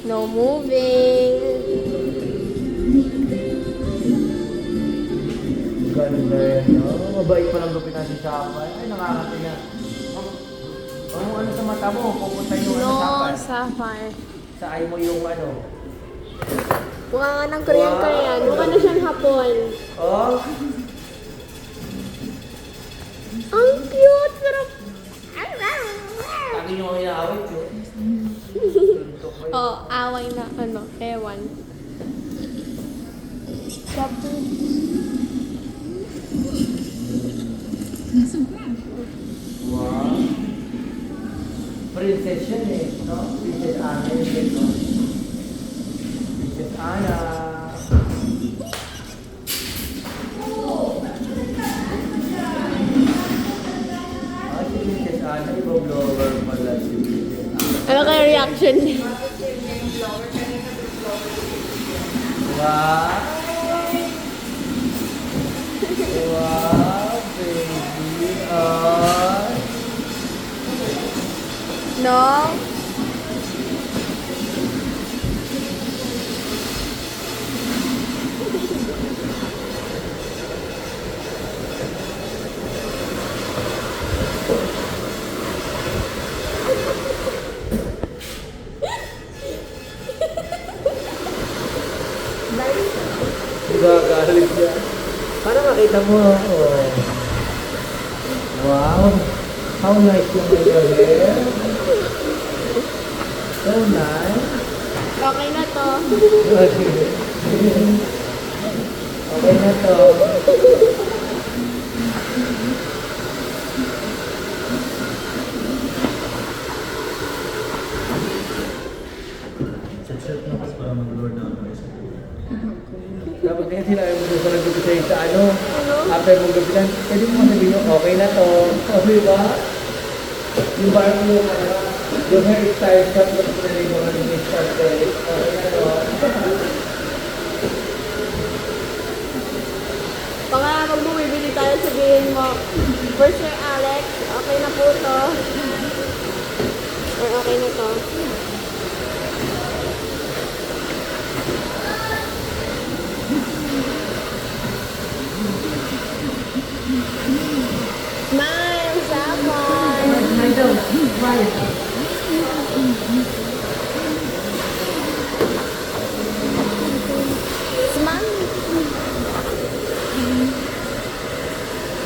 No moving. Ganda yan, no? Mabait pa lang gupitan si Sapphire. Ay, nakakati na. Ano sa mata mo? Pupunta yung No, Sapphire. Sapphire. Sa eye mo yung ano. Mukha nga ng Korean. Mukha na siyang hapon. Oh, Ang cute! Pero... lagi nyo ang inaawit yun. Oh, away na ano, ewan. Sabi. Wow. Princess yan eh, no? Princess Anna yun, no? Princess Anna. Ah, si Princess Anna, ibang blower pala si Princess Anna. Ano kaya reaction niya? Wow! Wow, baby! Ah! No? Gagalit siya. Para makita mo, oh. Wow! How nice yung your hair. So nice. Okay na to. Okay na to. Set na kasi para mag-lord na ako isa. Dapat kaya sila yung gusto ng gupit sa'yo sa ano. Ano? After mong gupitan, pwede mo sabihin nyo, okay na to. O, di ba? Yung parang yung hairstyle cut na ito na yung mga nag-start kayo. Okay na to. Baka pag bumibili tayo, sabihin mo, for sure, Alex, okay na po to. Or okay na to. Smile, Sapphire! Smile daw. Smile.